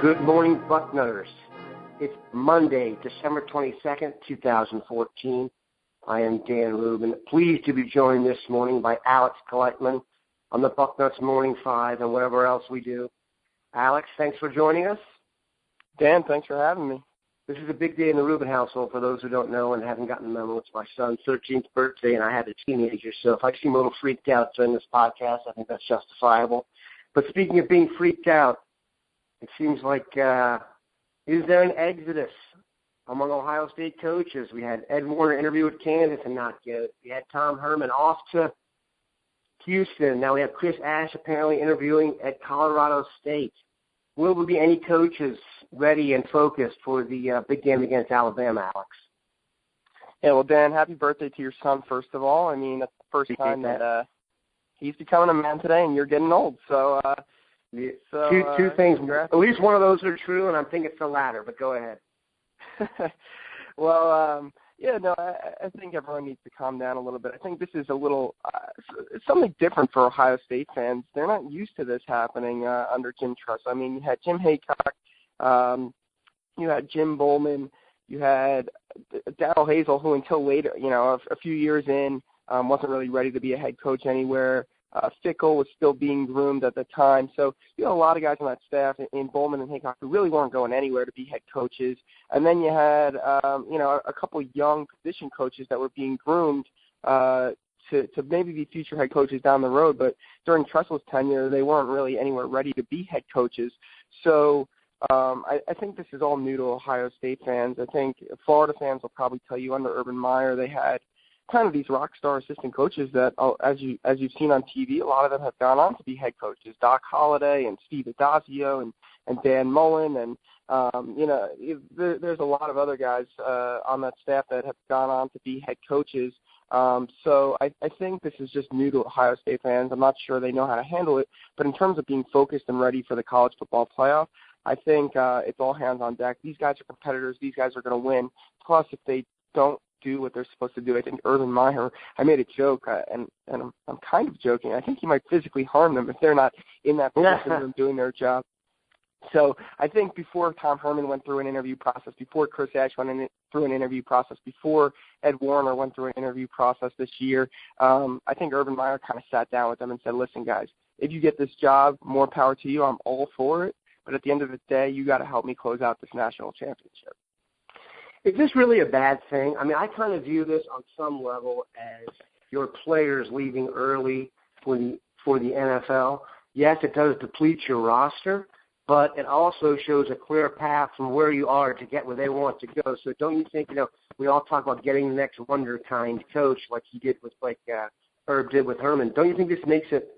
Good morning, Bucknutters. It's Monday, December 22nd, 2014. I am Dan Rubin. Pleased to be joined this morning by Alex Gleitman on the Bucknuts Morning 5 and whatever else we do. Alex, thanks for joining us. Dan, thanks for having me. This is a big day in the Rubin household. For those who don't know and haven't gotten the memo, it's my son's 13th birthday, and I have a teenager. So if I seem a little freaked out during this podcast, I think that's justifiable. But speaking of being freaked out, it seems like, is there an exodus among Ohio State coaches? We had Ed Warner interview with Kansas and not good. We had Tom Herman off to Houston. Now we have Chris Ash apparently interviewing at Colorado State. Will there be any coaches ready and focused for the big game against Alabama, Alex? Yeah, well, Dan, happy birthday to your son, first of all. I mean, that's the first time that he's becoming a man today, and you're getting old. So, two things. At least one of those are true, and I'm thinking it's the latter, but go ahead. Well, I think everyone needs to calm down a little bit. I think this is a little something different for Ohio State fans. They're not used to this happening under Jim Truss. I mean, you had Jim Haycock, you had Jim Bowman, you had Darrell Hazel, who until later, a few years in, wasn't really ready to be a head coach anywhere. Fickle was still being groomed at the time. So you had a lot of guys on that staff in Bowman and Haycock who really weren't going anywhere to be head coaches. And then you had, a couple young position coaches that were being groomed to maybe be future head coaches down the road. But during Tressell's tenure, they weren't really anywhere ready to be head coaches. So I think this is all new to Ohio State fans. I think Florida fans will probably tell you under Urban Meyer they had kind of these rock star assistant coaches that, as you've seen on TV, a lot of them have gone on to be head coaches. Doc Holliday and Steve Adazio and Dan Mullen and there's a lot of other guys on that staff that have gone on to be head coaches. So I think this is just new to Ohio State fans. I'm not sure they know how to handle it, but in terms of being focused and ready for the college football playoff, I think it's all hands on deck. These guys are competitors. These guys are going to win. Plus, if they don't do what they're supposed to do, I think Urban Meyer, I made a joke, and I'm kind of joking. I think he might physically harm them if they're not in that position room doing their job. So I think before Tom Herman went through an interview process, before Chris Ash went through an interview process, before Ed Warner went through an interview process this year, I think Urban Meyer kind of sat down with them and said, listen, guys, if you get this job, more power to you. I'm all for it. But at the end of the day, you got to help me close out this national championship. Is this really a bad thing? I mean, I kind of view this on some level as your players leaving early for the NFL. Yes, it does deplete your roster, but it also shows a clear path from where you are to get where they want to go. So don't you think, we all talk about getting the next wonder kind coach like he did with, Herb did with Herman. Don't you think this makes it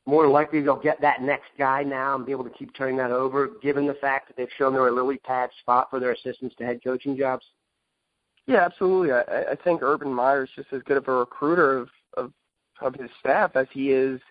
more likely they'll get that next guy now and be able to keep turning that over, given the fact that they've shown they're a lily pad spot for their assistants to head coaching jobs? Yeah, absolutely. I think Urban Meyer is just as good of a recruiter of his staff as he is,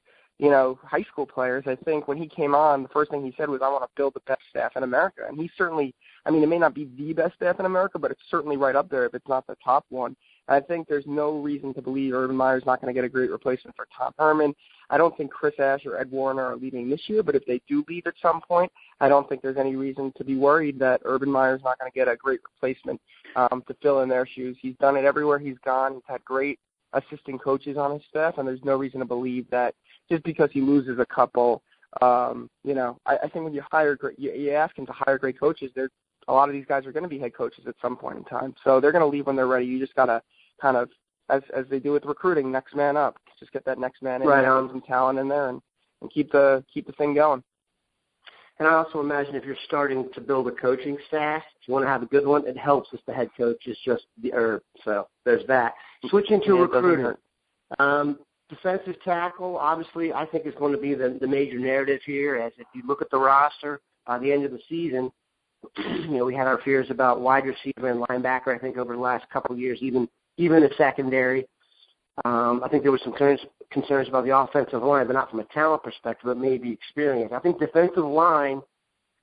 high school players. I think when he came on, the first thing he said was, I want to build the best staff in America. And he certainly, it may not be the best staff in America, but it's certainly right up there if it's not the top one. I think there's no reason to believe Urban Meyer's not going to get a great replacement for Tom Herman. I don't think Chris Ash or Ed Warner are leaving this year, but if they do leave at some point, I don't think there's any reason to be worried that Urban Meyer's not going to get a great replacement to fill in their shoes. He's done it everywhere he's gone. He's had great assistant coaches on his staff, and there's no reason to believe that just because he loses a couple, I think when you ask him to hire great coaches, a lot of these guys are going to be head coaches at some point in time. So they're going to leave when they're ready. You just got to kind of, as they do with recruiting, next man up. Just get that next man in there, put some talent in there, and keep the thing going. And I also imagine if you're starting to build a coaching staff, if you want to have a good one, it helps if the head coach is just the herb. So there's that. Switching to recruiting. Defensive tackle, obviously, I think is going to be the major narrative here, as if you look at the roster by the end of the season, we had our fears about wide receiver and linebacker, I think, over the last couple of years, even the secondary. I think there was some concerns about the offensive line, but not from a talent perspective, but maybe experience. I think defensive line,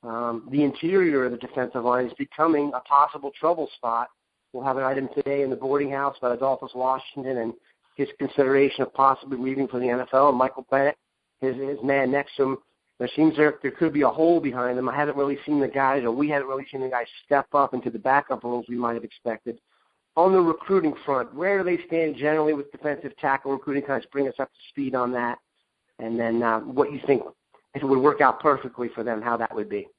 the interior of the defensive line is becoming a possible trouble spot. We'll have an item today in the boarding house about Adolphus Washington and his consideration of possibly leaving for the NFL. And Michael Bennett, his man next to him, There seems there could be a hole behind them. I haven't really seen the guys, or we haven't really seen the guys step up into the backup roles we might have expected. On the recruiting front, where do they stand generally with defensive tackle recruiting? Kind of bring us up to speed on that. And then what you think, if it would work out perfectly for them, how that would be.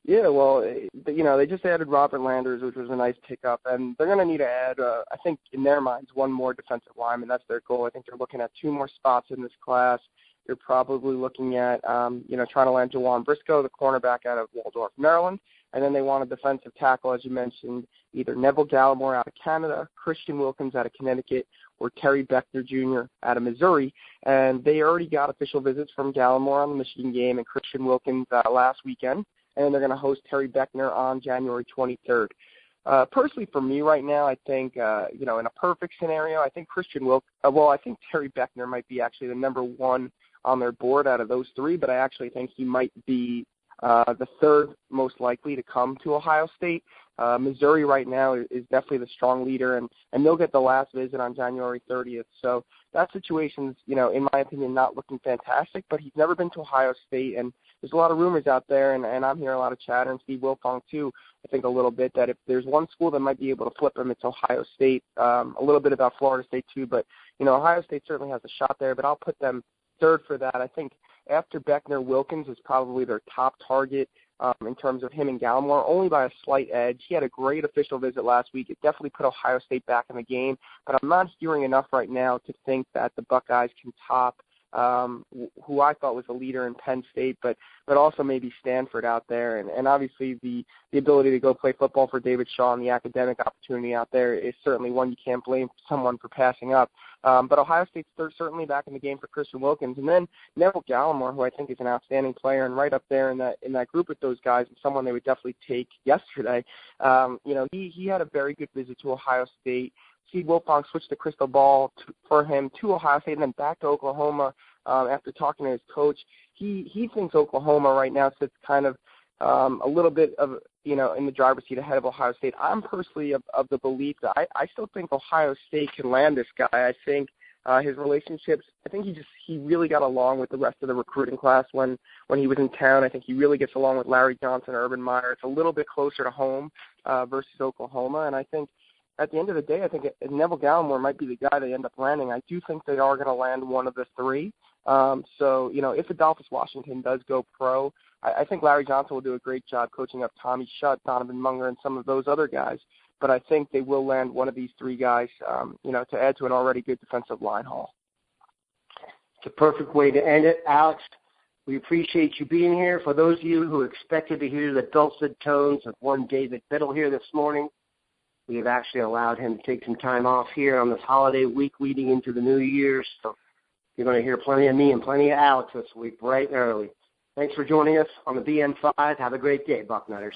Yeah, well, they just added Robert Landers, which was a nice pickup, and they're going to need to add, I think, in their minds, one more defensive lineman. That's their goal. I think they're looking at 2 more spots in this class. You're probably looking at, trying to land Jawan Briscoe, the cornerback out of Waldorf, Maryland. And then they want a defensive tackle, as you mentioned, either Neville Gallimore out of Canada, Christian Wilkins out of Connecticut, or Terry Beckner Jr. out of Missouri. And they already got official visits from Gallimore on the Michigan game and Christian Wilkins last weekend. And they're going to host Terry Beckner on January 23rd. Personally, for me right now, I think, in a perfect scenario, I think I think Terry Beckner might be actually the number 1 on their board out of those 3, but I actually think he might be the 3rd most likely to come to Ohio State. Missouri right now is definitely the strong leader, and they'll get the last visit on January 30th. So that situation's, in my opinion, not looking fantastic, but he's never been to Ohio State, and there's a lot of rumors out there, and I'm hearing a lot of chatter, and Steve Wilfong too, I think a little bit, that if there's one school that might be able to flip him, it's Ohio State. A little bit about Florida State too, but, Ohio State certainly has a shot there, but I'll put them 3rd for that. I think after Beckner, Wilkins is probably their top target in terms of him and Gallimore, only by a slight edge. He had a great official visit last week. It definitely put Ohio State back in the game, but I'm not hearing enough right now to think that the Buckeyes can top who I thought was a leader in Penn State, but also maybe Stanford out there. And obviously the ability to go play football for David Shaw and the academic opportunity out there is certainly one you can't blame someone for passing up. But Ohio State's certainly back in the game for Christian Wilkins. And then Neville Gallimore, who I think is an outstanding player and right up there in that group with those guys, and someone they would definitely take yesterday. He had a very good visit to Ohio State. Steve Wilfong switched the crystal ball for him to Ohio State and then back to Oklahoma after talking to his coach. He thinks Oklahoma right now sits kind of a little bit of, in the driver's seat ahead of Ohio State. I'm personally of the belief that I still think Ohio State can land this guy. I think his relationships, I think he really got along with the rest of the recruiting class when he was in town. I think he really gets along with Larry Johnson, Urban Meyer. It's a little bit closer to home versus Oklahoma, and I think at the end of the day, I think Neville Gallimore might be the guy they end up landing. I do think they are going to land one of the 3. If Adolphus Washington does go pro, I think Larry Johnson will do a great job coaching up Tommy Shutt, Donovan Munger, and some of those other guys. But I think they will land one of these 3 guys, to add to an already good defensive line haul. It's a perfect way to end it. Alex, we appreciate you being here. For those of you who expected to hear the dulcet tones of one David Biddle here this morning, we have actually allowed him to take some time off here on this holiday week leading into the New Year. So you're going to hear plenty of me and plenty of Alex this week, bright and early. Thanks for joining us on the BN5. Have a great day, Bucknutters.